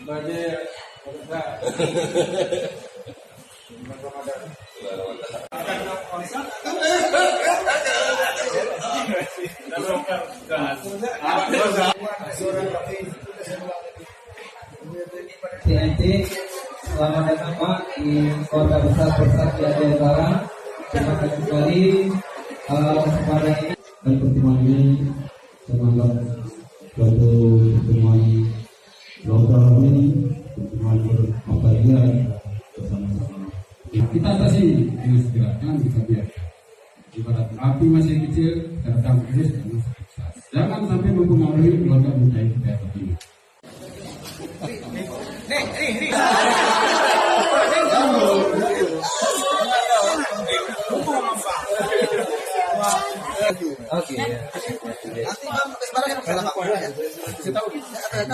TNT, selamat datang Pak di Kota Besar Persatuan Jayapura. Terima kasih kembali kepada ini dan pertemuan ini semoga suatu pertemuan lokal ini, pertemuan berbahagia bersama-sama. Kita atasi dengan segera, jangan kita biarkan. Ibarat api masih kecil, terekam terus dan masih besar. Jangan sampai mempengaruhi keluarga muda kita ini. Oke. Nanti Bang,